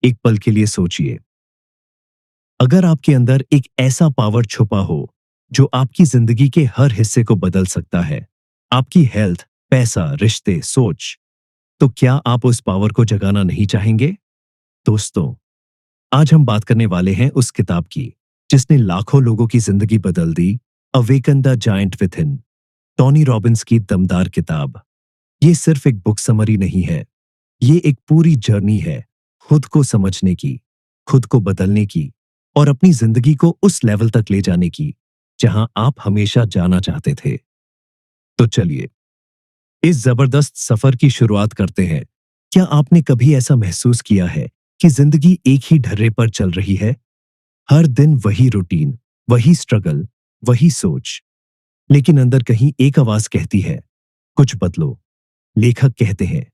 एक पल के लिए सोचिए, अगर आपके अंदर एक ऐसा पावर छुपा हो जो आपकी जिंदगी के हर हिस्से को बदल सकता है, आपकी हेल्थ, पैसा, रिश्ते, सोच, तो क्या आप उस पावर को जगाना नहीं चाहेंगे? दोस्तों, आज हम बात करने वाले हैं उस किताब की जिसने लाखों लोगों की जिंदगी बदल दी, awaken the giant within, Tony Robbins की दमदार किताब। ये सिर्फ एक बुक समरी नहीं है, ये एक पूरी जर्नी है, खुद को समझने की, खुद को बदलने की और अपनी जिंदगी को उस लेवल तक ले जाने की जहां आप हमेशा जाना चाहते थे। तो चलिए इस जबरदस्त सफर की शुरुआत करते हैं। क्या आपने कभी ऐसा महसूस किया है कि जिंदगी एक ही ढर्रे पर चल रही है? हर दिन वही रूटीन, वही स्ट्रगल, वही सोच, लेकिन अंदर कहीं एक आवाज कहती है, कुछ बदलो। लेखक कहते हैं,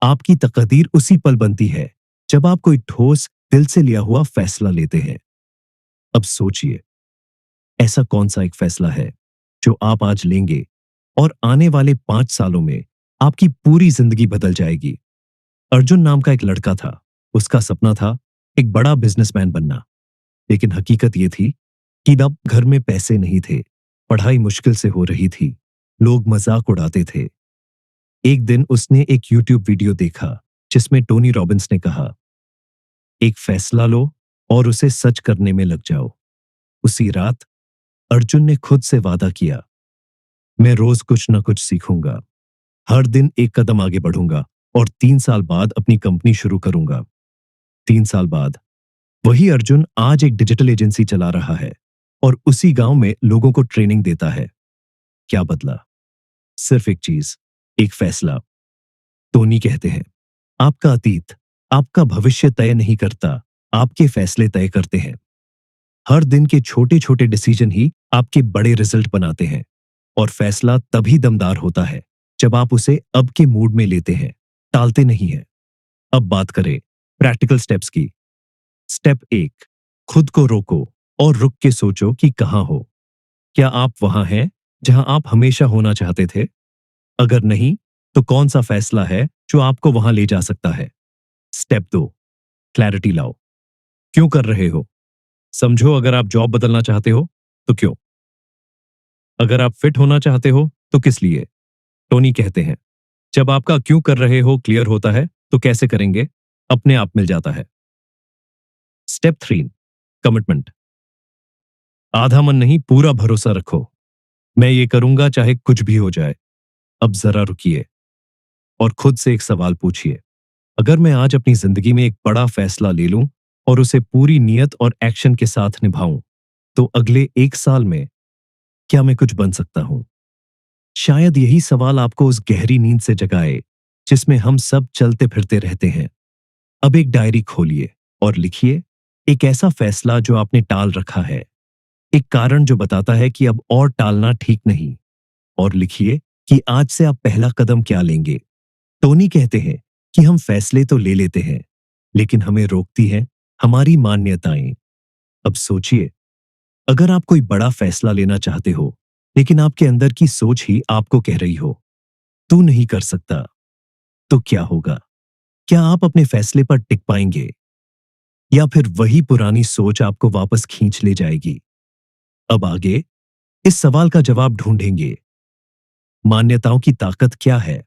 आपकी तकदीर उसी पल बनती है जब आप कोई ठोस, दिल से लिया हुआ फैसला लेते हैं। अब सोचिए, ऐसा कौन सा एक फैसला है जो आप आज लेंगे और आने वाले 5 सालों में आपकी पूरी जिंदगी बदल जाएगी। अर्जुन नाम का एक लड़का था। उसका सपना था एक बड़ा बिजनेसमैन बनना, लेकिन हकीकत यह थी कि अब घर में पैसे नहीं थे, पढ़ाई मुश्किल से हो रही थी, लोग मजाक उड़ाते थे। एक दिन उसने एक यूट्यूब वीडियो देखा जिसमें टोनी रॉबिन्स ने कहा, एक फैसला लो और उसे सच करने में लग जाओ। उसी रात अर्जुन ने खुद से वादा किया, मैं रोज कुछ न कुछ सीखूंगा, हर दिन एक कदम आगे बढ़ूंगा और 3 साल बाद अपनी कंपनी शुरू करूंगा। 3 साल बाद वही अर्जुन आज एक डिजिटल एजेंसी चला रहा है और उसी गांव में लोगों को ट्रेनिंग देता है। क्या बदला? सिर्फ एक चीज, एक फैसला। टोनी कहते हैं, आपका अतीत आपका भविष्य तय नहीं करता, आपके फैसले तय करते हैं। हर दिन के छोटे छोटे डिसीजन ही आपके बड़े रिजल्ट बनाते हैं और फैसला तभी दमदार होता है जब आप उसे अब के मूड में लेते हैं, टालते नहीं हैं। अब बात करें प्रैक्टिकल स्टेप्स की। स्टेप 1, खुद को रोको और रुक के सोचो कि कहां हो। क्या आप वहां हैं जहां आप हमेशा होना चाहते थे? अगर नहीं, तो कौन सा फैसला है जो आपको वहां ले जा सकता है? स्टेप 2, क्लैरिटी लाओ। क्यों कर रहे हो? समझो, अगर आप जॉब बदलना चाहते हो तो क्यों? अगर आप फिट होना चाहते हो तो किस लिए? टोनी कहते हैं, जब आपका क्यों कर रहे हो क्लियर होता है तो कैसे करेंगे अपने आप मिल जाता है। Step 3, commitment. आधा मन नहीं, पूरा भरोसा रखो। मैं ये करूंगा चाहे कुछ भी हो जाए। अब जरा रुकिए और खुद से एक सवाल पूछिए, अगर मैं आज अपनी जिंदगी में एक बड़ा फैसला ले लूं और उसे पूरी नियत और एक्शन के साथ निभाऊं, तो अगले 1 साल में क्या मैं कुछ बन सकता हूं? शायद यही सवाल आपको उस गहरी नींद से जगाए जिसमें हम सब चलते फिरते रहते हैं। अब एक डायरी खोलिए और लिखिए एक ऐसा फैसला जो आपने टाल रखा है, एक कारण जो बताता है कि अब और टालना ठीक नहीं, और लिखिए कि आज से आप पहला कदम क्या लेंगे। टोनी कहते हैं कि हम फैसले तो ले लेते हैं, लेकिन हमें रोकती है हमारी मान्यताएं। अब सोचिए, अगर आप कोई बड़ा फैसला लेना चाहते हो, लेकिन आपके अंदर की सोच ही आपको कह रही हो, तू नहीं कर सकता, तो क्या होगा? क्या आप अपने फैसले पर टिक पाएंगे या फिर वही पुरानी सोच आपको वापस खींच ले जाएगी? अब आगे इस सवाल का जवाब ढूंढेंगे। मान्यताओं की ताकत क्या है,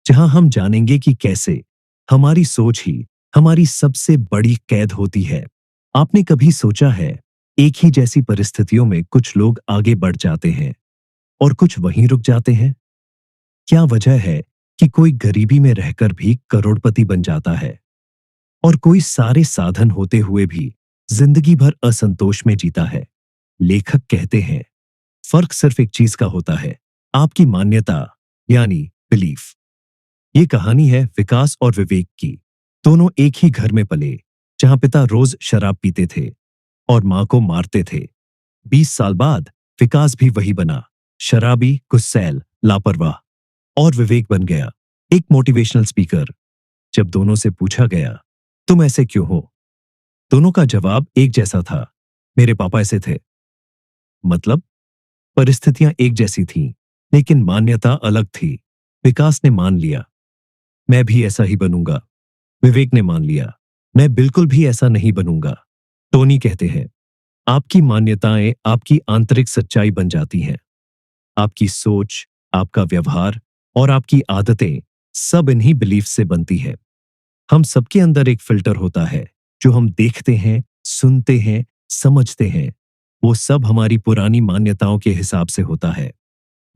जहां हम जानेंगे कि कैसे हमारी सोच ही हमारी सबसे बड़ी कैद होती है। आपने कभी सोचा है, एक ही जैसी परिस्थितियों में कुछ लोग आगे बढ़ जाते हैं और कुछ वहीं रुक जाते हैं? क्या वजह है कि कोई गरीबी में रहकर भी करोड़पति बन जाता है और कोई सारे साधन होते हुए भी जिंदगी भर असंतोष में जीता है? लेखक कहते हैं, फर्क सिर्फ एक चीज का होता है, आपकी मान्यता, यानी बिलीफ। ये कहानी है विकास और विवेक की। दोनों एक ही घर में पले, जहां पिता रोज शराब पीते थे और मां को मारते थे। 20 साल बाद विकास भी वही बना, शराबी, गुस्सैल, लापरवाह। और विवेक बन गया एक मोटिवेशनल स्पीकर। जब दोनों से पूछा गया, तुम ऐसे क्यों हो, दोनों का जवाब एक जैसा था, मेरे पापा ऐसे थे। मतलब परिस्थितियां एक जैसी थीं, लेकिन मान्यता अलग थी। विकास ने मान लिया, मैं भी ऐसा ही बनूंगा। विवेक ने मान लिया, मैं बिल्कुल भी ऐसा नहीं बनूंगा। टोनी कहते हैं, आपकी मान्यताएं आपकी आंतरिक सच्चाई बन जाती हैं। आपकी सोच, आपका व्यवहार और आपकी आदतें सब इन्हीं बिलीफ से बनती है। हम सबके अंदर एक फिल्टर होता है, जो हम देखते हैं, सुनते हैं, समझते हैं। वो सब हमारी पुरानी मान्यताओं के हिसाब से होता है।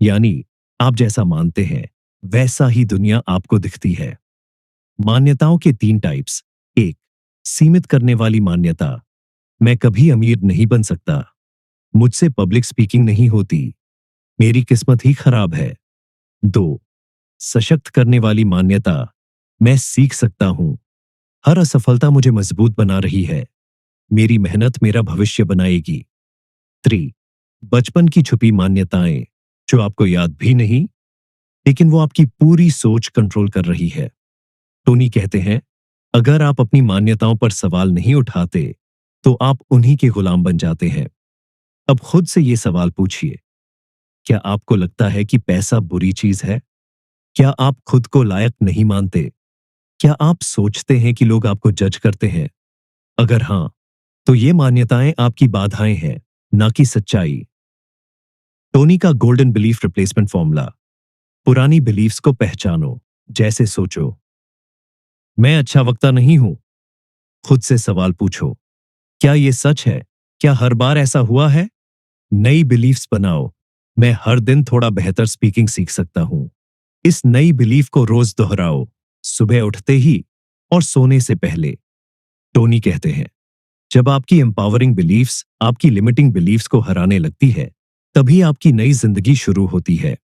यानी आप जैसा मानते हैं, वैसा ही दुनिया आपको दिखती है। मान्यताओं के 3 टाइप्स। 1, सीमित करने वाली मान्यता। मैं कभी अमीर नहीं बन सकता। मुझसे पब्लिक स्पीकिंग नहीं होती। मेरी किस्मत ही खराब है। 2, सशक्त करने वाली मान्यता। मैं सीख सकता हूं। हर असफलता मुझे मजबूत बना रही है। मेरी मेहनत मेरा भविष्य बनाएगी। 3, बचपन की छुपी मान्यताएं, जो आपको याद भी नहीं, लेकिन वो आपकी पूरी सोच कंट्रोल कर रही है। टोनी कहते हैं, अगर आप अपनी मान्यताओं पर सवाल नहीं उठाते, तो आप उन्हीं के गुलाम बन जाते हैं। अब खुद से ये सवाल पूछिए, क्या आपको लगता है कि पैसा बुरी चीज है? क्या आप खुद को लायक नहीं मानते? क्या आप सोचते हैं कि लोग आपको जज करते हैं? अगर हाँ, तो ये मान्यताएं आपकी बाधाएं हैं, ना कि सच्चाई। टोनी का गोल्डन बिलीफ रिप्लेसमेंट फॉर्मूला। पुरानी बिलीफ्स को पहचानो। जैसे सोचो, मैं अच्छा वक्ता नहीं हूं। खुद से सवाल पूछो, क्या ये सच है? क्या हर बार ऐसा हुआ है? नई बिलीफ्स बनाओ। मैं हर दिन थोड़ा बेहतर स्पीकिंग सीख सकता हूं। इस नई बिलीफ को रोज दोहराओ, सुबह उठते ही और सोने से पहले। टोनी कहते हैं, जब आपकी एम्पावरिंग बिलीफ्स आपकी लिमिटिंग बिलीफ्स को हराने लगती है, तभी आपकी नई जिंदगी शुरू होती है।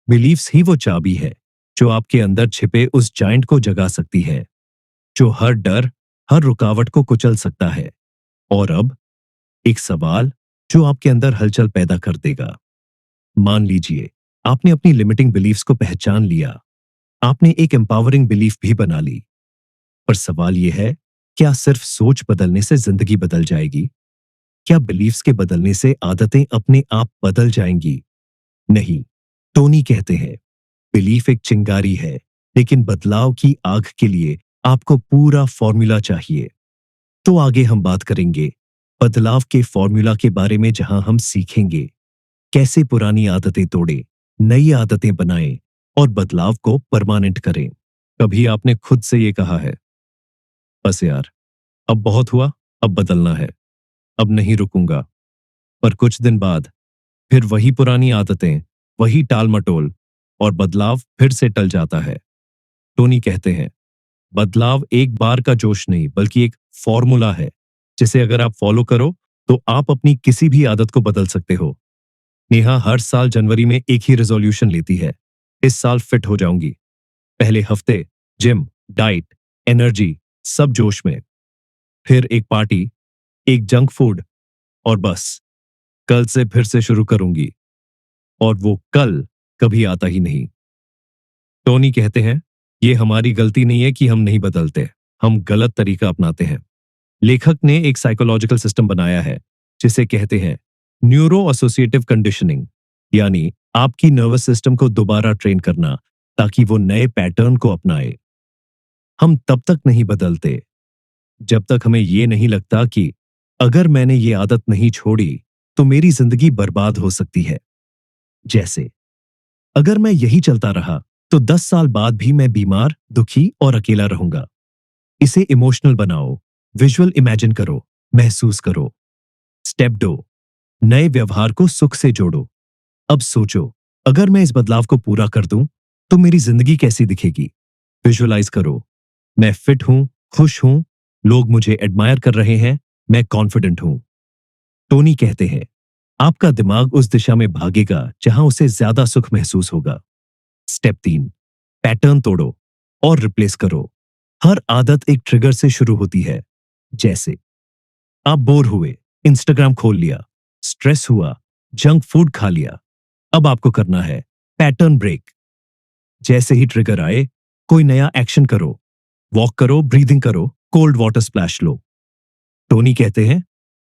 बिलीफ्स ही वो चाबी है, जो आपके अंदर छिपे उस जायंट को जगा सकती है, जो हर डर, हर रुकावट को कुचल सकता है। और अब एक सवाल, जो आपके अंदर हलचल पैदा कर देगा। मान लीजिए, आपने अपनी लिमिटिंग बिलीफ्स को पहचान लिया। आपने एक एम्पावरिंग बिलीफ भी बना ली। पर सवाल यह है, क्या सिर्फ सोच बदलने से जिंदगी बदल जाएगी? क्या बिलीफ्स के बदलने से आदतें अपने आप बदल जाएंगी? नहीं। टोनी कहते हैं, बिलीफ एक चिंगारी है, लेकिन बदलाव की आग के लिए आपको पूरा फॉर्मूला चाहिए। तो आगे हम बात करेंगे बदलाव के फॉर्मूला के बारे में, जहां हम सीखेंगे कैसे पुरानी आदतें तोड़ें, नई आदतें बनाएं और बदलाव को परमानेंट करें। कभी आपने खुद से ये कहा है, बस यार, अब बहुत हुआ, अब बदलना है, अब नहीं रुकूंगा। पर कुछ दिन बाद फिर वही पुरानी आदतें, वही टाल मटोल, और बदलाव फिर से टल जाता है। टोनी कहते हैं, बदलाव एक बार का जोश नहीं, बल्कि एक फॉर्मूला है, जिसे अगर आप फॉलो करो, तो आप अपनी किसी भी आदत को बदल सकते हो। नेहा हर साल जनवरी में एक ही रेजोल्यूशन लेती है, इस साल फिट हो जाऊंगी। पहले हफ्ते जिम, डाइट, एनर्जी, सब जोश में। फिर एक पार्टी, एक जंक फूड, और बस कल से फिर से शुरू करूंगी। और वो कल कभी आता ही नहीं। टोनी कहते हैं, ये हमारी गलती नहीं है कि हम नहीं बदलते, हम गलत तरीका अपनाते हैं। लेखक ने एक साइकोलॉजिकल सिस्टम बनाया है, जिसे कहते हैं न्यूरो एसोसिएटिव कंडीशनिंग, यानी आपकी नर्वस सिस्टम को दोबारा ट्रेन करना, ताकि वो नए पैटर्न को अपनाए। हम तब तक नहीं बदलते, जब तक हमें ये नहीं लगता कि अगर मैंने ये आदत नहीं छोड़ी, तो मेरी जिंदगी बर्बाद हो सकती है। जैसे, अगर मैं यही चलता रहा, तो 10 साल बाद भी मैं बीमार, दुखी और अकेला रहूंगा। इसे इमोशनल बनाओ, विजुअल इमेजिन करो, महसूस करो। स्टेप 2, नए व्यवहार को सुख से जोड़ो। अब सोचो, अगर मैं इस बदलाव को पूरा कर दूं, तो मेरी जिंदगी कैसी दिखेगी? विजुअलाइज करो, मैं फिट हूं, खुश हूं, लोग मुझे एडमायर कर रहे हैं, मैं कॉन्फिडेंट हूं। टोनी कहते हैं, आपका दिमाग उस दिशा में भागेगा जहां उसे ज्यादा सुख महसूस होगा। स्टेप 3, पैटर्न तोड़ो और रिप्लेस करो। हर आदत एक ट्रिगर से शुरू होती है। जैसे, आप बोर हुए, इंस्टाग्राम खोल लिया, स्ट्रेस हुआ, जंक फूड खा लिया। अब आपको करना है पैटर्न ब्रेक। जैसे ही ट्रिगर आए, कोई नया एक्शन करो, वॉक करो, ब्रीदिंग करो, कोल्ड वाटर स्प्लैश लो। टोनी कहते हैं,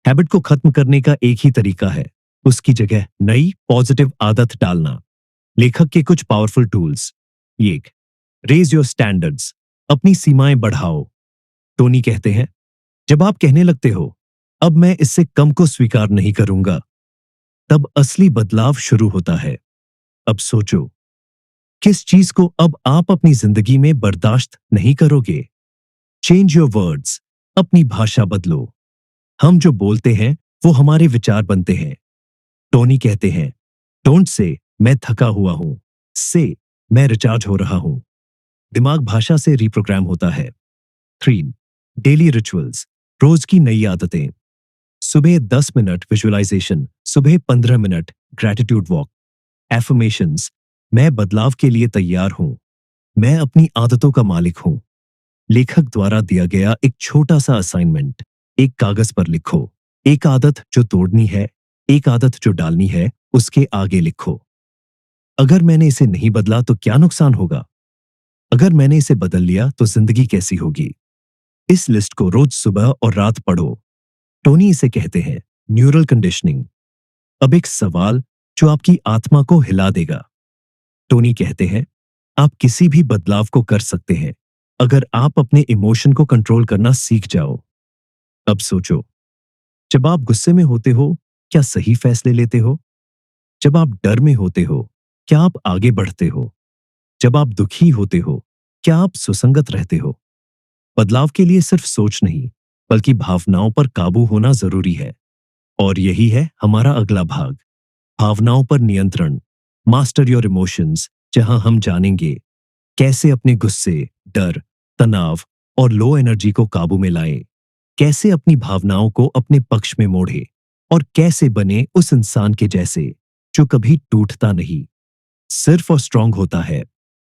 हैबिट को खत्म करने का एक ही तरीका है, उसकी जगह नई पॉजिटिव आदत डालना। लेखक के कुछ पावरफुल टूल्स। एक, रेज योर स्टैंडर्ड्स, अपनी सीमाएं बढ़ाओ। टोनी कहते हैं, जब आप कहने लगते हो, अब मैं इससे कम को स्वीकार नहीं करूंगा, तब असली बदलाव शुरू होता है। अब सोचो, किस चीज को अब आप अपनी जिंदगी में बर्दाश्त नहीं करोगे? चेंज योर वर्ड्स, अपनी भाषा बदलो। हम जो बोलते हैं वो हमारे विचार बनते हैं। टोनी कहते हैं, डोंट से मैं थका हुआ हूं, से मैं रिचार्ज हो रहा हूं। दिमाग भाषा से रिप्रोग्राम होता है। 3. डेली रिचुअल्स, रोज की नई आदतें। सुबह 10 मिनट विजुअलाइजेशन, सुबह 15 मिनट ग्रैटिट्यूड वॉक। एफर्मेशंस, मैं बदलाव के लिए तैयार हूं, मैं अपनी आदतों का मालिक हूं। लेखक द्वारा दिया गया एक छोटा सा असाइनमेंट, एक कागज पर लिखो, एक आदत जो तोड़नी है, एक आदत जो डालनी है, उसके आगे लिखो। अगर मैंने इसे नहीं बदला तो क्या नुकसान होगा? अगर मैंने इसे बदल लिया तो जिंदगी कैसी होगी? इस लिस्ट को रोज सुबह और रात पढ़ो। टोनी इसे कहते हैं न्यूरल कंडीशनिंग। अब एक सवाल जो आपकी आत्मा को हिला देगा। टोनी कहते हैं, आप किसी भी बदलाव को कर सकते हैं अगर आप अपने इमोशन को कंट्रोल करना सीख जाओ। अब सोचो, जब आप गुस्से में होते हो, क्या सही फैसले लेते हो? जब आप डर में होते हो, क्या आप आगे बढ़ते हो? जब आप दुखी होते हो, क्या आप सुसंगत रहते हो? बदलाव के लिए सिर्फ सोच नहीं, बल्कि भावनाओं पर काबू होना जरूरी है। और यही है हमारा अगला भाग, भावनाओं पर नियंत्रण, मास्टर योर इमोशंस, जहां हम जानेंगे कैसे अपने गुस्से, डर, तनाव और लो एनर्जी को काबू में लाएं, कैसे अपनी भावनाओं को अपने पक्ष में मोड़े और कैसे बने उस इंसान के जैसे जो कभी टूटता नहीं, सिर्फ और स्ट्रांग होता है।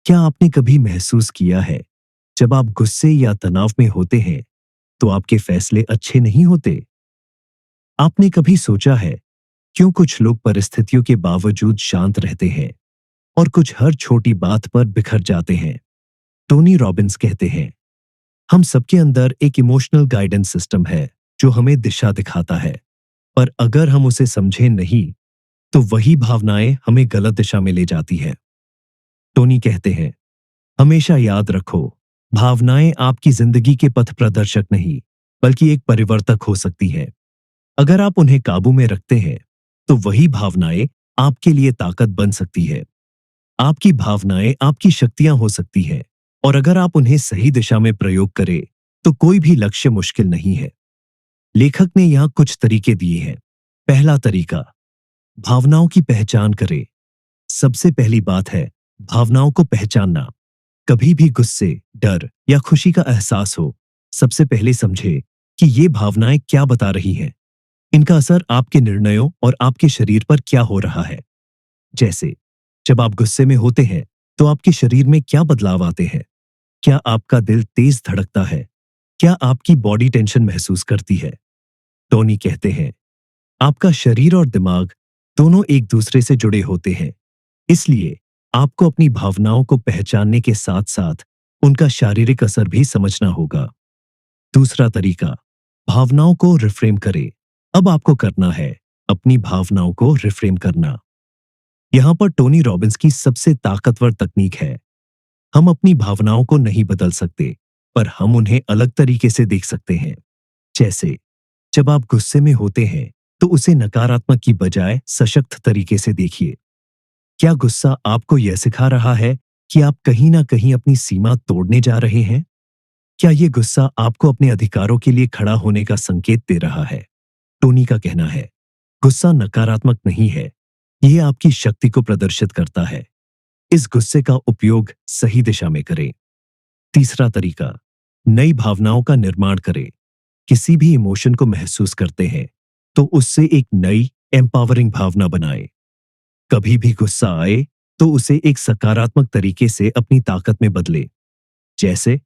क्या आपने कभी महसूस किया है, जब आप गुस्से या तनाव में होते हैं तो आपके फैसले अच्छे नहीं होते? आपने कभी सोचा है क्यों कुछ लोग परिस्थितियों के बावजूद शांत रहते हैं और कुछ हर छोटी बात पर बिखर जाते हैं? टोनी रॉबिन्स कहते हैं, हम सबके अंदर एक इमोशनल गाइडेंस सिस्टम है जो हमें दिशा दिखाता है, पर अगर हम उसे समझे नहीं तो वही भावनाएं हमें गलत दिशा में ले जाती है। टोनी कहते हैं, हमेशा याद रखो, भावनाएं आपकी जिंदगी के पथ प्रदर्शक नहीं, बल्कि एक परिवर्तक हो सकती हैं। अगर आप उन्हें काबू में रखते हैं तो वही भावनाएं आपके लिए ताकत बन सकती है। आपकी भावनाएं आपकी शक्तियां हो सकती हैं, और अगर आप उन्हें सही दिशा में प्रयोग करें तो कोई भी लक्ष्य मुश्किल नहीं है। लेखक ने यहां कुछ तरीके दिए हैं। पहला तरीका, भावनाओं की पहचान करें। सबसे पहली बात है भावनाओं को पहचानना। कभी भी गुस्से, डर या खुशी का एहसास हो, सबसे पहले समझे कि ये भावनाएं क्या बता रही हैं। इनका असर आपके निर्णयों और आपके शरीर पर क्या हो रहा है। जैसे, जब आप गुस्से में होते हैं तो आपके शरीर में क्या बदलाव आते हैं? क्या आपका दिल तेज धड़कता है? क्या आपकी बॉडी टेंशन महसूस करती है? टोनी कहते हैं, आपका शरीर और दिमाग दोनों एक दूसरे से जुड़े होते हैं, इसलिए आपको अपनी भावनाओं को पहचानने के साथ साथ उनका शारीरिक असर भी समझना होगा। दूसरा तरीका, भावनाओं को रिफ्रेम करें। अब आपको करना है अपनी भावनाओं को रिफ्रेम करना। यहां पर टोनी रॉबिन्स की सबसे ताकतवर तकनीक है। हम अपनी भावनाओं को नहीं बदल सकते, पर हम उन्हें अलग तरीके से देख सकते हैं। जैसे, जब आप गुस्से में होते हैं तो उसे नकारात्मक की बजाय सशक्त तरीके से देखिए। क्या गुस्सा आपको यह सिखा रहा है कि आप कहीं ना कहीं अपनी सीमा तोड़ने जा रहे हैं? क्या यह गुस्सा आपको अपने अधिकारों के लिए खड़ा होने का संकेत दे रहा है? टोनी का कहना है, गुस्सा नकारात्मक नहीं है, यह आपकी शक्ति को प्रदर्शित करता है। इस गुस्से का उपयोग सही दिशा में करें। तीसरा तरीका, नई भावनाओं का निर्माण करें। किसी भी इमोशन को महसूस करते हैं तो उससे एक नई एम्पावरिंग भावना बनाएं। कभी भी गुस्सा आए तो उसे एक सकारात्मक तरीके से अपनी ताकत में बदले। जैसे,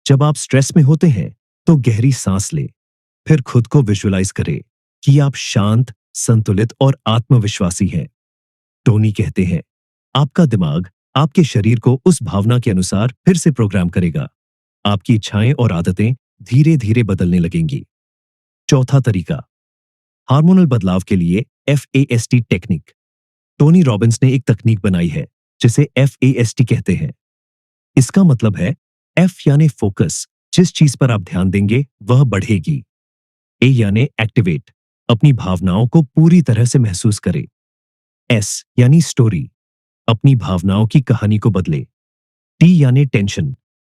जब आप स्ट्रेस में होते हैं तो गहरी सांस लें, फिर खुद को विजुअलाइज करें कि आप शांत, संतुलित और आत्मविश्वासी हैं। टोनी कहते हैं, आपका दिमाग आपके शरीर को उस भावना के अनुसार फिर से प्रोग्राम करेगा। आपकी इच्छाएं और आदतें धीरे धीरे बदलने लगेंगी। चौथा तरीका, हार्मोनल बदलाव के लिए FAST टेक्निक। टोनी रॉबिन्स ने एक तकनीक बनाई है जिसे FAST कहते हैं। इसका मतलब है F यानी फोकस, जिस चीज पर आप ध्यान देंगे वह बढ़ेगी। ए यानी एक्टिवेट, अपनी भावनाओं को पूरी तरह से महसूस करें। एस यानी स्टोरी, अपनी भावनाओं की कहानी को बदले। टी यानी टेंशन,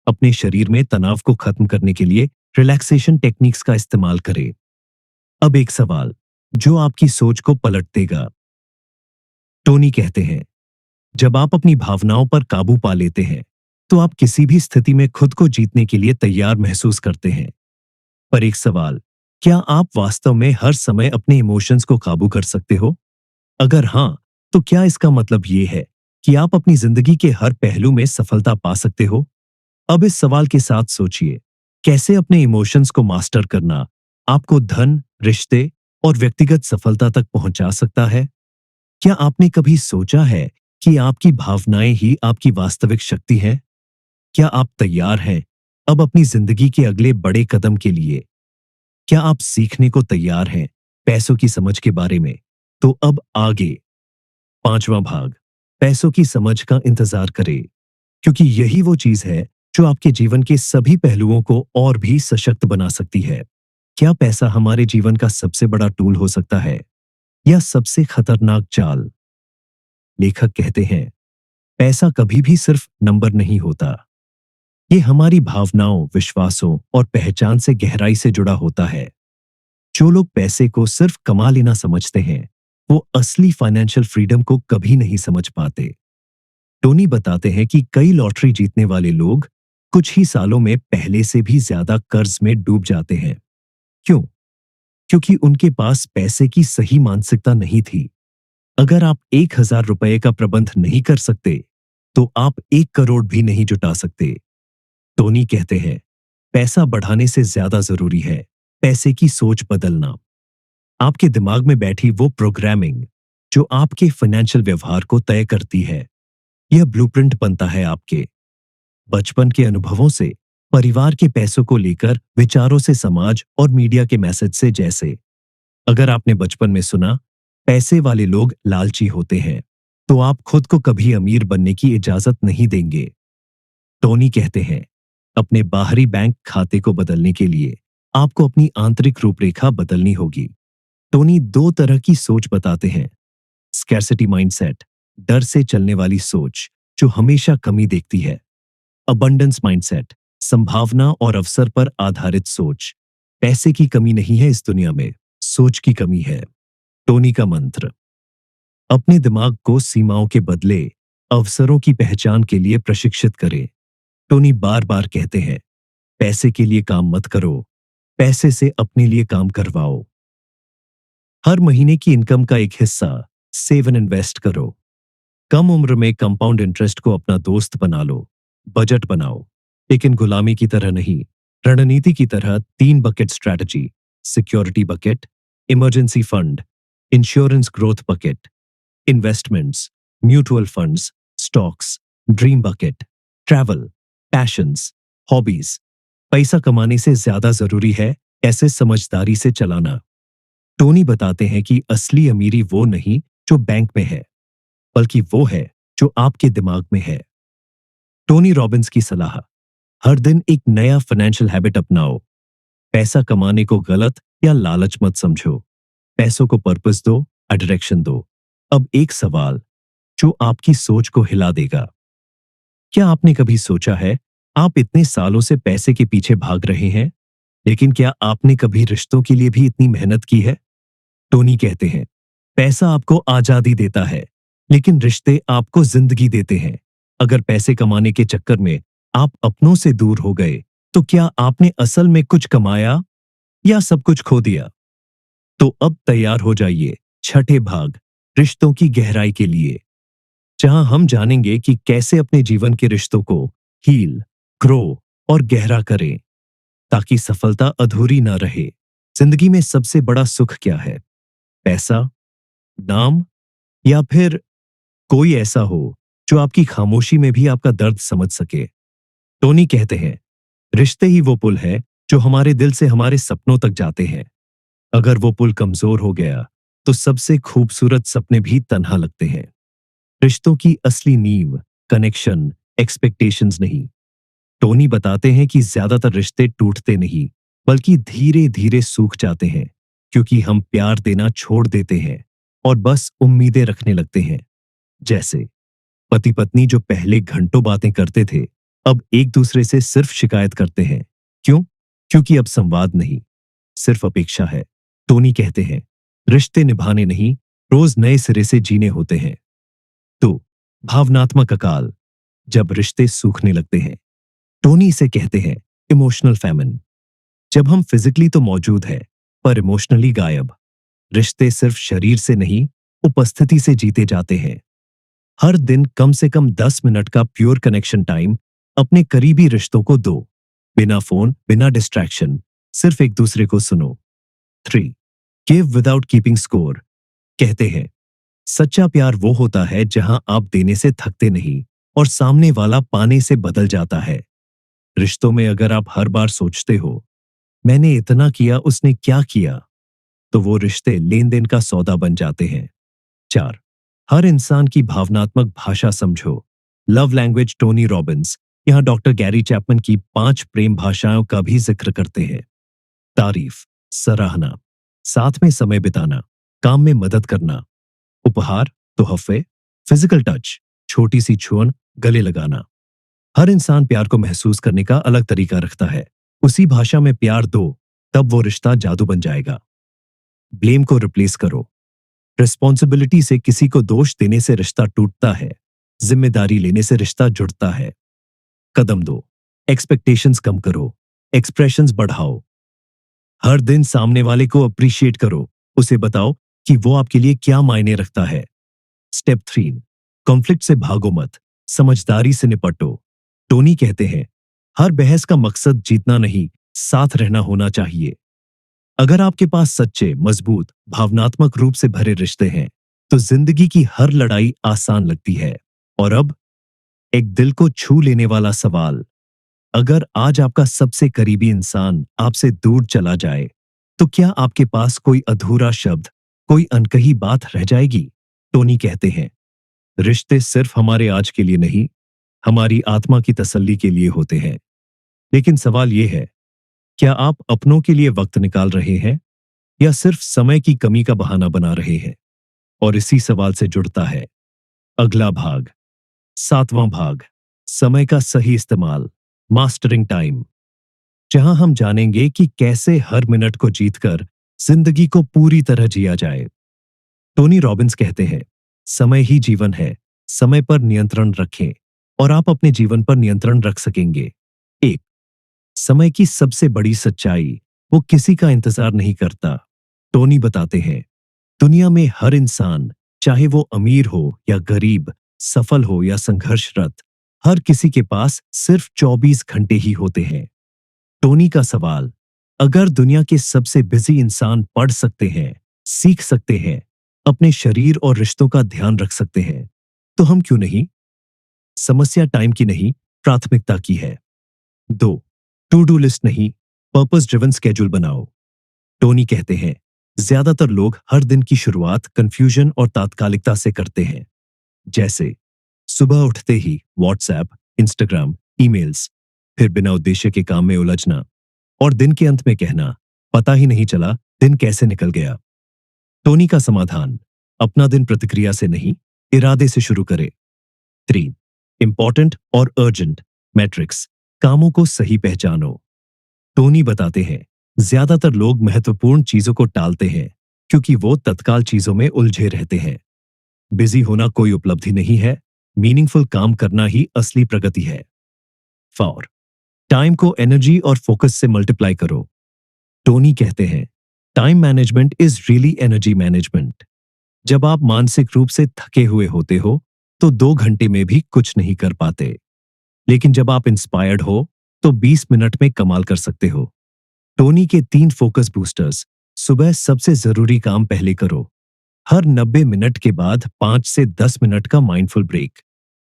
अपने शरीर में तनाव को खत्म करने के लिए रिलैक्सेशन टेक्निक्स का इस्तेमाल करें। अब एक सवाल जो आपकी सोच को पलट देगा। टोनी कहते हैं, जब आप अपनी भावनाओं पर काबू पा लेते हैं तो आप किसी भी स्थिति में खुद को जीतने के लिए तैयार महसूस करते हैं। पर एक सवाल, क्या आप वास्तव में हर समय अपने इमोशंस को काबू कर सकते हो? अगर हां, तो क्या इसका मतलब यह है कि आप अपनी जिंदगी के हर पहलू में सफलता पा सकते हो? अब इस सवाल के साथ सोचिए, कैसे अपने इमोशंस को मास्टर करना आपको धन, रिश्ते और व्यक्तिगत सफलता तक पहुंचा सकता है? क्या आपने कभी सोचा है कि आपकी भावनाएं ही आपकी वास्तविक शक्ति हैं? क्या आप तैयार हैं अब अपनी जिंदगी के अगले बड़े कदम के लिए? क्या आप सीखने को तैयार हैं पैसों की समझ के बारे में? तो अब आगे पांचवा भाग, पैसों की समझ का इंतजार करें, क्योंकि यही वो चीज है जो आपके जीवन के सभी पहलुओं को और भी सशक्त बना सकती है। क्या पैसा हमारे जीवन का सबसे बड़ा टूल हो सकता है या सबसे खतरनाक चाल? लेखक कहते हैं, पैसा कभी भी सिर्फ नंबर नहीं होता। ये हमारी भावनाओं, विश्वासों और पहचान से गहराई से जुड़ा होता है। जो लोग पैसे को सिर्फ कमा लेना समझते हैं, वो असली फाइनेंशियल फ्रीडम को कभी नहीं समझ पाते। टोनी बताते हैं कि कई लॉटरी जीतने वाले लोग कुछ ही सालों में पहले से भी ज्यादा कर्ज में डूब जाते हैं। क्यों? क्योंकि उनके पास पैसे की सही मानसिकता नहीं थी। अगर आप 1,000 रुपए का प्रबंध नहीं कर सकते, तो आप 1 करोड़ भी नहीं जुटा सकते। टोनी कहते हैं, पैसा बढ़ाने से ज्यादा जरूरी है पैसे की सोच बदलना। आपके दिमाग में बैठी वो प्रोग्रामिंग जो आपके फाइनेंशियल व्यवहार को तय करती है, यह ब्लूप्रिंट बनता है आपके बचपन के अनुभवों से, परिवार के पैसों को लेकर विचारों से, समाज और मीडिया के मैसेज से। जैसे अगर आपने बचपन में सुना पैसे वाले लोग लालची होते हैं, तो आप खुद को कभी अमीर बनने की इजाजत नहीं देंगे। टोनी कहते हैं, अपने बाहरी बैंक खाते को बदलने के लिए आपको अपनी आंतरिक रूपरेखा बदलनी होगी। टोनी दो तरह की सोच बताते हैं, स्कैर्सिटी माइंडसेट, डर से चलने वाली सोच जो हमेशा कमी देखती है। अबंडेंस माइंडसेट, संभावना और अवसर पर आधारित सोच। पैसे की कमी नहीं है इस दुनिया में, सोच की कमी है। टोनी का मंत्र, अपने दिमाग को सीमाओं के बदले अवसरों की पहचान के लिए प्रशिक्षित करें। टोनी बार बार कहते हैं, पैसे के लिए काम मत करो, पैसे से अपने लिए काम करवाओ। हर महीने की इनकम का एक हिस्सा सेव एंड इन्वेस्ट करो। कम उम्र में कंपाउंड इंटरेस्ट को अपना दोस्त बना लो। बजट बनाओ, लेकिन गुलामी की तरह नहीं, रणनीति की तरह। 3 bucket strategy, security bucket, emergency fund, insurance growth bucket, investments, mutual funds, stocks, dream bucket, travel, patience, hobbies. पैसा कमाने से ज्यादा जरूरी है ऐसे समझदारी से चलाना। टोनी बताते हैं कि असली अमीरी वो नहीं जो बैंक में है, बल्कि वो है जो आपके दिमाग में है। टोनी रॉबिन्स की सलाह, हर दिन एक नया फाइनेंशियल हैबिट अपनाओ। पैसा कमाने को गलत या लालच मत समझो, पैसों को पर्पस दो, डायरेक्शन दो। अब एक सवाल जो आपकी सोच को हिला देगा, क्या आपने कभी सोचा है आप इतने सालों से पैसे के पीछे भाग रहे हैं, लेकिन क्या आपने कभी रिश्तों के लिए भी इतनी मेहनत की है? टोनी कहते हैं, पैसा आपको आजादी देता है, लेकिन रिश्ते आपको जिंदगी देते हैं। अगर पैसे कमाने के चक्कर में आप अपनों से दूर हो गए, तो क्या आपने असल में कुछ कमाया या सब कुछ खो दिया? तो अब तैयार हो जाइए छठे भाग, रिश्तों की गहराई के लिए, जहां हम जानेंगे कि कैसे अपने जीवन के रिश्तों को हील, ग्रो और गहरा करें, ताकि सफलता अधूरी ना रहे। जिंदगी में सबसे बड़ा सुख क्या है? पैसा, नाम, या फिर कोई ऐसा हो जो आपकी खामोशी में भी आपका दर्द समझ सके? टोनी कहते हैं, रिश्ते ही वो पुल है जो हमारे दिल से हमारे सपनों तक जाते हैं। अगर वो पुल कमजोर हो गया, तो सबसे खूबसूरत सपने भी तन्हा लगते हैं। रिश्तों की असली नींव कनेक्शन, एक्सपेक्टेशंस नहीं, टोनी बताते हैं कि ज्यादातर रिश्ते टूटते नहीं, बल्कि धीरे धीरे सूख जाते हैं, क्योंकि हम प्यार देना छोड़ देते हैं और बस उम्मीदें रखने लगते हैं। जैसे पति पत्नी जो पहले घंटों बातें करते थे, अब एक दूसरे से सिर्फ शिकायत करते हैं। क्यों? क्योंकि अब संवाद नहीं, सिर्फ अपेक्षा है। टोनी कहते हैं, रिश्ते निभाने नहीं, रोज नए सिरे से जीने होते हैं। तो भावनात्मक अकाल, जब रिश्ते सूखने लगते हैं। टोनी इसे कहते हैं इमोशनल फैमिन। जब हम फिजिकली तो मौजूद है, पर इमोशनली गायब। रिश्ते सिर्फ शरीर से नहीं, उपस्थिति से जीते जाते हैं। हर दिन कम से कम 10 मिनट का प्योर कनेक्शन टाइम अपने करीबी रिश्तों को दो। बिना फोन, बिना डिस्ट्रैक्शन, सिर्फ एक दूसरे को सुनो। 3. Give without keeping score. कहते हैं, सच्चा प्यार वो होता है जहां आप देने से थकते नहीं और सामने वाला पाने से बदल जाता है। रिश्तों में अगर आप हर बार सोचते हो, मैंने इतना किया, उसने क्या किया, तो वो रिश्ते लेन देन का सौदा बन जाते हैं। 4. हर इंसान की भावनात्मक भाषा समझो। लव लैंग्वेज टोनी रॉबिन्स यहां डॉक्टर गैरी चैपमन की 5 प्रेम भाषाओं का भी जिक्र करते हैं। तारीफ, सराहना, साथ में समय बिताना, काम में मदद करना, उपहार, तोहफे, फिजिकल टच, छोटी सी छुअन, गले लगाना। हर इंसान प्यार को महसूस करने का अलग तरीका रखता है। उसी भाषा में प्यार दो, तब वो रिश्ता जादू बन जाएगा। ब्लेम को रिप्लेस करो। रिस्पॉन्सिबिलिटी से किसी को दोष देने से रिश्ता टूटता है। जिम्मेदारी लेने से रिश्ता जुड़ता है। कदम दो, एक्सपेक्टेशंस कम करो, एक्सप्रेशंस बढ़ाओ। हर दिन सामने वाले को अप्रिशिएट करो, उसे बताओ कि वो आपके लिए क्या मायने रखता है। स्टेप 3, कॉन्फ्लिक्ट से भागो मत, समझदारी से निपटो। टोनी कहते हैं, हर बहस का मकसद जीतना नहीं, साथ रहना होना चाहिए। अगर आपके पास सच्चे, मजबूत, भावनात्मक रूप से भरे रिश्ते हैं, तो जिंदगी की हर लड़ाई आसान लगती है। और अब एक दिल को छू लेने वाला सवाल, अगर आज आपका सबसे करीबी इंसान आपसे दूर चला जाए, तो क्या आपके पास कोई अधूरा शब्द, कोई अनकही बात रह जाएगी? टोनी कहते हैं, रिश्ते सिर्फ हमारे आज के लिए नहीं, हमारी आत्मा की तसल्ली के लिए होते हैं। लेकिन सवाल यह है, क्या आप अपनों के लिए वक्त निकाल रहे हैं या सिर्फ समय की कमी का बहाना बना रहे हैं? और इसी सवाल से जुड़ता है अगला भाग, 7वां भाग, समय का सही इस्तेमाल, मास्टरिंग टाइम, जहां हम जानेंगे कि कैसे हर मिनट को जीतकर जिंदगी को पूरी तरह जिया जाए। टोनी रॉबिन्स कहते हैं, समय ही जीवन है, समय पर नियंत्रण रखें और आप अपने जीवन पर नियंत्रण रख सकेंगे। 1. समय की सबसे बड़ी सच्चाई, वो किसी का इंतजार नहीं करता। टोनी बताते हैं, दुनिया में हर इंसान, चाहे वो अमीर हो या गरीब, सफल हो या संघर्षरत, हर किसी के पास सिर्फ 24 घंटे ही होते हैं। टोनी का सवाल, अगर दुनिया के सबसे बिजी इंसान पढ़ सकते हैं, सीख सकते हैं, अपने शरीर और रिश्तों का ध्यान रख सकते हैं, तो हम क्यों नहीं? समस्या टाइम की नहीं, प्राथमिकता की है। 2. टू डू लिस्ट नहीं, पर्पस ड्रिवन स्केड्यूल बनाओ। टोनी कहते हैं, ज्यादातर लोग हर दिन की शुरुआत कंफ्यूजन और तात्कालिकता से करते हैं। जैसे सुबह उठते ही व्हाट्सएप, इंस्टाग्राम, ईमेल्स, फिर बिना उद्देश्य के काम में उलझना और दिन के अंत में कहना, पता ही नहीं चला दिन कैसे निकल गया। टोनी का समाधान, अपना दिन प्रतिक्रिया से नहीं, इरादे से शुरू करें। 3. इंपॉर्टेंट और अर्जेंट मैट्रिक्स, कामों को सही पहचानो। टोनी बताते हैं, ज्यादातर लोग महत्वपूर्ण चीजों को टालते हैं क्योंकि वो तत्काल चीजों में उलझे रहते हैं। बिजी होना कोई उपलब्धि नहीं है, मीनिंगफुल काम करना ही असली प्रगति है। 4. टाइम को एनर्जी और फोकस से मल्टीप्लाई करो। टोनी कहते हैं, time management is really energy management. जब आप मानसिक रूप से थके हुए होते हो, तो 2 घंटे में भी कुछ नहीं कर पाते। लेकिन जब आप इंस्पायर्ड हो, तो 20 मिनट में कमाल कर सकते हो। टोनी के 3 फोकस बूस्टर्स, सुबह सबसे जरूरी काम पहले करो। हर 90 मिनट के बाद 5 से 10 मिनट का माइंडफुल ब्रेक।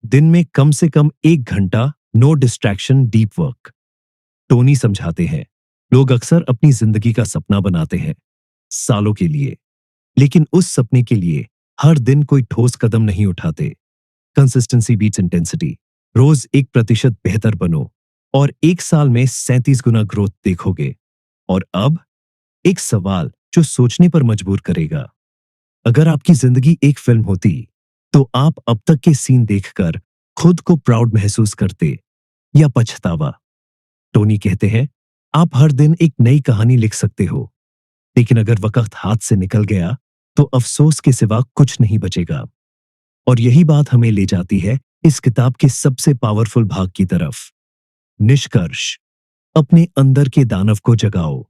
दिन में कम से कम 1 घंटा no distraction deep work. Tony समझाते हैं, लोग अक्सर अपनी जिंदगी का सपना बनाते हैं, सालों के लिए, लेकिन उस सपने के लिए हर दिन कोई ठोस कदम नहीं उठाते। Consistency beats intensity. रोज 1% बेहतर बनो। और 1 साल में 37 गुना ग्रोथ देखोगे। और अब एक सवाल जो सोचने पर मजबूर करेगा। अगर आपकी जिंदगी एक फिल्म होती तो आप अब तक के सीन देखकर खुद को प्राउड महसूस करते या पछतावा? टोनी कहते हैं, आप हर दिन एक नई कहानी लिख सकते हो, लेकिन अगर वक्त हाथ से निकल गया तो अफसोस के सिवा कुछ नहीं बचेगा। और यही बात हमें ले जाती है इस किताब के सबसे पावरफुल भाग की तरफ। निष्कर्ष, अपने अंदर के दानव को जगाओ,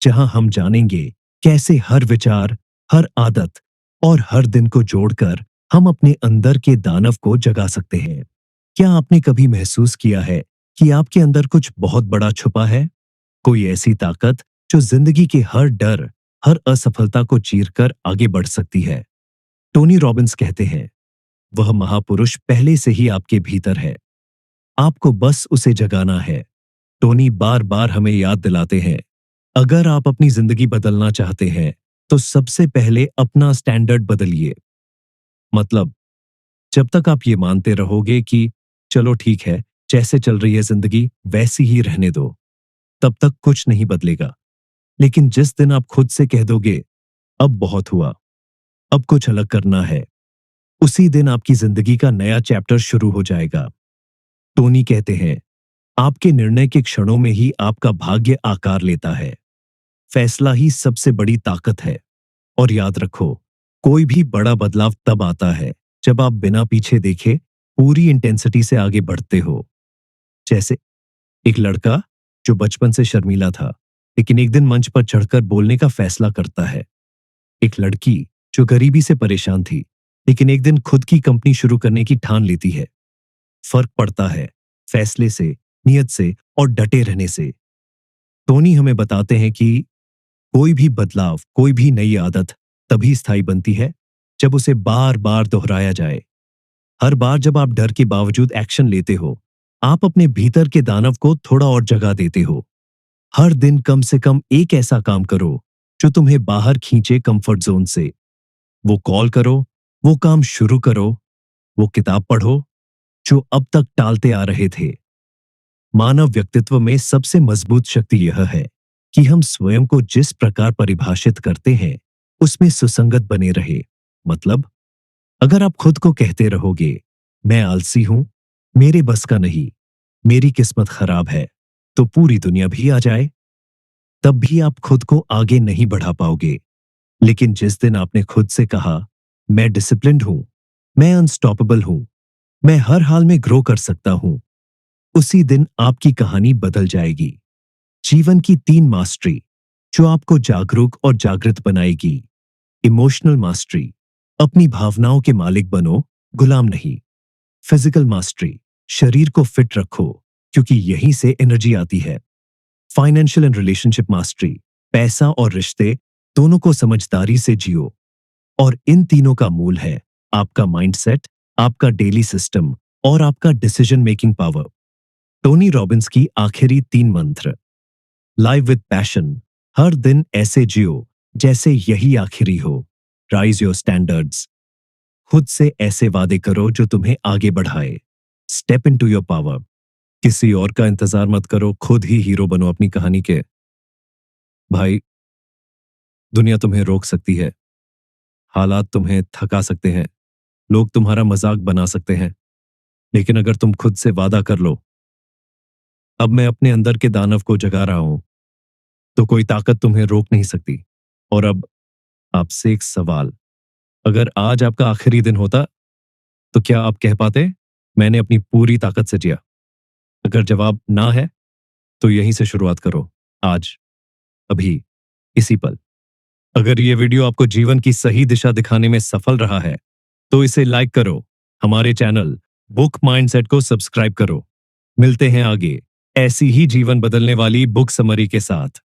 जहां हम जानेंगे कैसे हर विचार, हर आदत और हर दिन को जोड़कर हम अपने अंदर के दानव को जगा सकते हैं। क्या आपने कभी महसूस किया है कि आपके अंदर कुछ बहुत बड़ा छुपा है? कोई ऐसी ताकत जो जिंदगी के हर डर, हर असफलता को चीरकर आगे बढ़ सकती है। टोनी रॉबिन्स कहते हैं, वह महापुरुष पहले से ही आपके भीतर है, आपको बस उसे जगाना है। टोनी बार बार हमें याद दिलाते हैं, अगर आप अपनी जिंदगी बदलना चाहते हैं तो सबसे पहले अपना स्टैंडर्ड बदलिए। मतलब, जब तक आप ये मानते रहोगे कि चलो ठीक है, जैसे चल रही है जिंदगी वैसी ही रहने दो, तब तक कुछ नहीं बदलेगा। लेकिन जिस दिन आप खुद से कह दोगे, अब बहुत हुआ, अब कुछ अलग करना है, उसी दिन आपकी जिंदगी का नया चैप्टर शुरू हो जाएगा। टोनी कहते हैं, आपके निर्णय के क्षणों में ही आपका भाग्य आकार लेता है। फैसला ही सबसे बड़ी ताकत है। और याद रखो, कोई भी बड़ा बदलाव तब आता है जब आप बिना पीछे देखे पूरी इंटेंसिटी से आगे बढ़ते हो। जैसे एक लड़का जो बचपन से शर्मीला था, लेकिन एक दिन मंच पर चढ़कर बोलने का फैसला करता है। एक लड़की जो गरीबी से परेशान थी, लेकिन एक दिन खुद की कंपनी शुरू करने की ठान लेती है। फर्क पड़ता है फैसले से, नियत से और डटे रहने से। टोनी हमें बताते हैं कि कोई भी बदलाव, कोई भी नई आदत तभी स्थायी बनती है जब उसे बार बार दोहराया जाए। हर बार जब आप डर के बावजूद एक्शन लेते हो, आप अपने भीतर के दानव को थोड़ा और जगह देते हो। हर दिन कम से कम एक ऐसा काम करो जो तुम्हें बाहर खींचे कंफर्ट जोन से। वो कॉल करो, वो काम शुरू करो, वो किताब पढ़ो जो अब तक टालते आ रहे थे। मानव व्यक्तित्व में सबसे मजबूत शक्ति यह है कि हम स्वयं को जिस प्रकार परिभाषित करते हैं उसमें सुसंगत बने रहे। मतलब, अगर आप खुद को कहते रहोगे, मैं आलसी हूं, मेरे बस का नहीं, मेरी किस्मत खराब है, तो पूरी दुनिया भी आ जाए, तब भी आप खुद को आगे नहीं बढ़ा पाओगे। लेकिन जिस दिन आपने खुद से कहा, मैं डिसिप्लिन्ड हूं, मैं अनस्टॉपेबल हूं, मैं हर हाल में ग्रो कर सकता हूं, उसी दिन आपकी कहानी बदल जाएगी। जीवन की 3 मास्टरी जो आपको जागरूक और जागृत बनाएगी। इमोशनल मास्टरी, अपनी भावनाओं के मालिक बनो, गुलाम नहीं। फिजिकल मास्टरी, शरीर को फिट रखो, क्योंकि यहीं से एनर्जी आती है। फाइनेंशियल एंड रिलेशनशिप मास्टरी, पैसा और रिश्ते दोनों को समझदारी से जियो। और इन तीनों का मूल है आपका माइंडसेट, आपका डेली सिस्टम और आपका decision making power. Tony Robbins की आखिरी 3 मंत्र। लाइव विद पैशन, हर दिन ऐसे जियो जैसे यही आखिरी हो। राइज योर स्टैंडर्ड्स, खुद से ऐसे वादे करो जो तुम्हें आगे बढ़ाए। स्टेप इनटू योर पावर, किसी और का इंतजार मत करो, खुद ही हीरो बनो अपनी कहानी के। भाई, दुनिया तुम्हें रोक सकती है, हालात तुम्हें थका सकते हैं, लोग तुम्हारा मजाक बना सकते हैं, लेकिन अगर तुम खुद से वादा कर लो, अब मैं अपने अंदर के दानव को जगा रहा हूं, तो कोई ताकत तुम्हें रोक नहीं सकती। और अब आपसे एक सवाल, अगर आज आपका आखिरी दिन होता तो क्या आप कह पाते, मैंने अपनी पूरी ताकत से जिया? अगर जवाब ना है तो यहीं से शुरुआत करो, आज, अभी, इसी पल। अगर ये वीडियो आपको जीवन की सही दिशा दिखाने में सफल रहा है तो इसे लाइक करो, हमारे चैनल बुक माइंडसेट को सब्सक्राइब करो। मिलते हैं आगे ऐसी ही जीवन बदलने वाली बुक समरी के साथ।